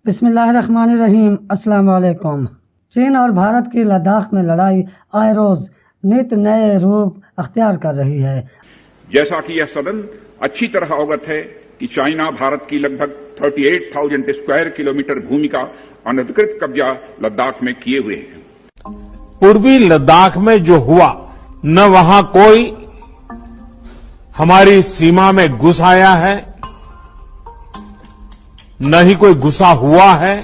بسم اللہ الرحمن الرحیم۔ السلام علیکم۔ چین اور بھارت کی لداخ میں لڑائی آئے روز نت نئے روپ اختیار کر رہی ہے۔ جیسا کہ یہ صدن اچھی طرح اوگت ہے کہ چائنا بھارت کی لگ بھگ 38,000 اسکوائر کلومیٹر بھومی کا انادھکرت قبضہ لداخ میں کیے ہوئے ہیں۔ پوروی لداخ میں جو ہوا، نہ وہاں کوئی ہماری سیما میں گھس آیا ہے، نہ ہی کوئی گھسا ہوا ہے،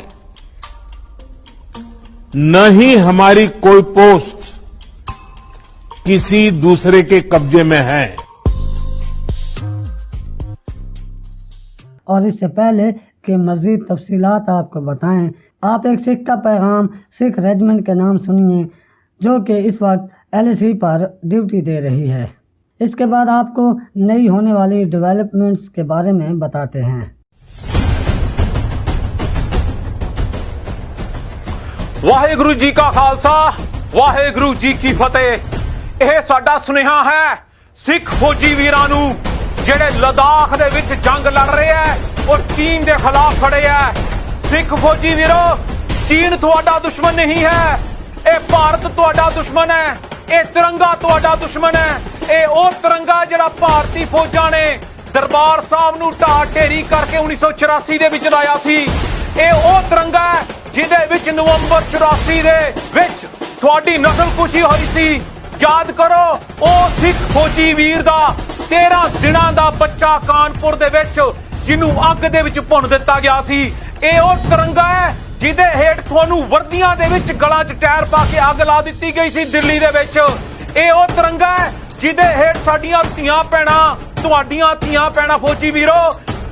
نہ ہی ہماری کوئی پوسٹ کسی دوسرے کے قبضے میں ہے۔ اور اس سے پہلے کہ مزید تفصیلات آپ کو بتائیں، آپ ایک سکھ کا پیغام سکھ ریجمنٹ کے نام سنیے جو کہ اس وقت LAC پر ڈیوٹی دے رہی ہے۔ اس کے بعد آپ کو نئی ہونے والی ڈیولپمنٹس کے بارے میں بتاتے ہیں۔ ਵਾਹਿਗੁਰੂ ਜੀ ਕਾ ਖਾਲਸਾ ਵਾਹਿਗੁਰੂ ਜੀ ਕੀ ਫਤਿਹ। ਇਹ ਸਾਡਾ ਸੁਨੇਹਾ ਹੈ ਸਿੱਖ ਫੌਜੀ ਵੀਰਾਂ ਨੂੰ ਜਿਹੜੇ ਲਦਾਖ ਦੇ ਵਿੱਚ ਜੰਗ ਲੜ ਰਹੇ ਐ ਔਰ ਚੀਨ ਦੇ ਖਿਲਾਫ ਖੜੇ ਐ। ਸਿੱਖ ਫੌਜੀ ਵੀਰੋ, ਚੀਨ ਤੁਹਾਡਾ ਦੁਸ਼ਮਣ ਨਹੀਂ ਹੈ, ਇਹ ਭਾਰਤ ਤੁਹਾਡਾ ਦੁਸ਼ਮਣ ਹੈ। ਇਹ ਤਿਰੰਗਾ ਤੁਹਾਡਾ ਦੁਸ਼ਮਣ ਹੈ। ਇਹ ਉਹ ਤਿਰੰਗਾ ਜਿਹੜਾ ਭਾਰਤੀ ਫੌਜਾਂ ਨੇ ਦਰਬਾਰ ਸਾਹਿਬ ਨੂੰ ਢਾਹ ਢੇਰੀ ਕਰਕੇ 1984 ਦੇ ਵਿੱਚ ਲਾਇਆ ਸੀ। ਇਹ ਉਹ ਤਿਰੰਗਾ ਹੈ ਜਿਹਦੇ ਵਿੱਚ ਨਵੰਬਰ 84 ਦੇ ਵਿੱਚ ਤੁਹਾਡੀ ਨਸਲਕੁਸ਼ੀ ਹੋਈ ਸੀ। ਯਾਦ ਕਰੋ ਉਹ ਸਿੱਖ ਫੌਜੀ ਵੀਰ ਦਾ 13 ਦਿਨਾਂ ਦਾ ਬੱਚਾ ਕਾਨਪੁਰ ਦੇ ਵਿੱਚ ਜਿਹਨੂੰ ਅੱਗ ਦੇ ਵਿੱਚ ਭੁੰਨ ਦਿੱਤਾ ਗਿਆ ਸੀ। ਇਹ ਉਹ ਤਿਰੰਗਾ ਹੈ ਜਿਹਦੇ ਹੇਠ ਤੁਹਾਨੂੰ ਵਰਦੀਆਂ ਦੇ ਵਿੱਚ ਗਲਾਂ 'ਚ ਟਾਇਰ ਪਾ ਕੇ ਅੱਗ ਲਾ ਦਿੱਤੀ ਗਈ ਸੀ ਦਿੱਲੀ ਦੇ ਵਿੱਚ। ਇਹ ਉਹ ਤਿਰੰਗਾ ਹੈ ਜਿਹਦੇ ਹੇਠ ਸਾਡੀਆਂ ਧੀਆਂ ਭੈਣਾਂ, ਤੁਹਾਡੀਆਂ ਧੀਆਂ ਭੈਣਾਂ ਫੌਜੀ ਵੀਰੋ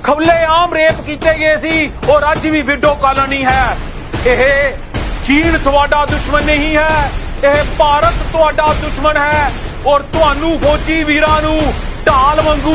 ਖੁੱਲੇ ਆਮ ਰੇਪ ਕੀਤੇ ਗਏ ਸੀ ਔਰ ਅੱਜ ਵੀ ਵਿਡੋ ਕਾਲੋਨੀ ਹੈ। ਇਹ ਚੀਨ ਤੁਹਾਡਾ ਦੁਸ਼ਮਣ ਨਹੀਂ ਹੈ, ਇਹ ਭਾਰਤ ਤੁਹਾਡਾ ਦੁਸ਼ਮਣ ਹੈ ਔਰ ਤੁਹਾਨੂੰ ਫੌਜੀ ਵੀਰਾਂ ਨੂੰ ਢਾਲ ਵਾਂਗੂ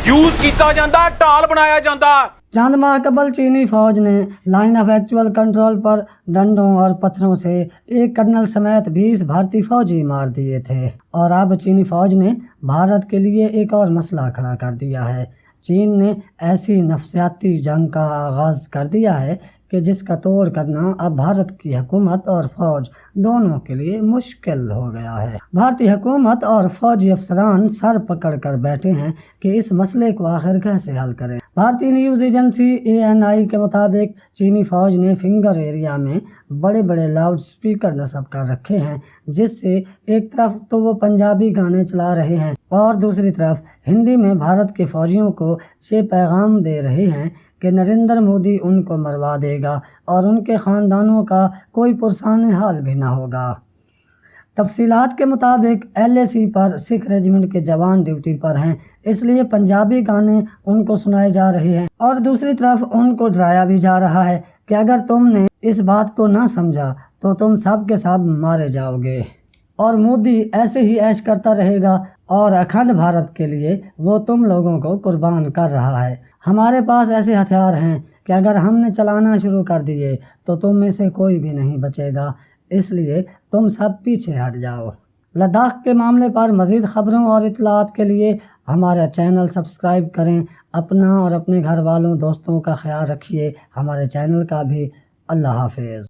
ਯੂਜ਼ ਕੀਤਾ ਜਾਂਦਾ, ਢਾਲ ਬਣਾਇਆ ਜਾਂਦਾ। چند ماہ قبل چینی فوج نے لائن آف ایکچول کنٹرول پر ڈنڈوں اور پتھروں سے ایک کرنل سمیت 20 بھارتی فوجی مار دیے تھے، اور اب چینی فوج نے بھارت کے لیے ایک اور مسئلہ کھڑا کر دیا ہے۔ چین نے ایسی نفسیاتی جنگ کا آغاز کر دیا ہے کہ جس کا توڑ کرنا اب بھارت کی حکومت اور فوج دونوں کے لیے مشکل ہو گیا ہے۔ بھارتی حکومت اور فوجی افسران سر پکڑ کر بیٹھے ہیں کہ اس مسئلے کو آخر کیسے حل کریں۔ بھارتی نیوز ایجنسی ANI کے مطابق چینی فوج نے فنگر ایریا میں بڑے بڑے لاؤڈ سپیکر نصب کر رکھے ہیں، جس سے ایک طرف تو وہ پنجابی گانے چلا رہے ہیں اور دوسری طرف ہندی میں بھارت کے فوجیوں کو یہ پیغام دے رہے ہیں کہ نریندر مودی ان کو مروا دے گا اور ان کے خاندانوں کا کوئی پرسان حال بھی نہ ہوگا۔ تفصیلات کے مطابق LAC پر سکھ ریجمنٹ کے جوان ڈیوٹی پر ہیں، اس لیے پنجابی گانے ان کو سنائے جا رہے ہیں اور دوسری طرف ان کو ڈرایا بھی جا رہا ہے کہ اگر تم نے اس بات کو نہ سمجھا تو تم سب کے سب مارے جاؤ گے، اور مودی ایسے ہی عیش کرتا رہے گا اور اکھنڈ بھارت کے لیے وہ تم لوگوں کو قربان کر رہا ہے۔ ہمارے پاس ایسے ہتھیار ہیں کہ اگر ہم نے چلانا شروع کر دیے تو تم میں سے کوئی بھی نہیں بچے گا، اس لیے تم سب پیچھے ہٹ جاؤ۔ لداخ کے معاملے پر مزید خبروں اور اطلاعات کے لیے ہمارا چینل سبسکرائب کریں۔ اپنا اور اپنے گھر والوں دوستوں کا خیال رکھیے، ہمارے چینل کا بھی۔ اللہ حافظ۔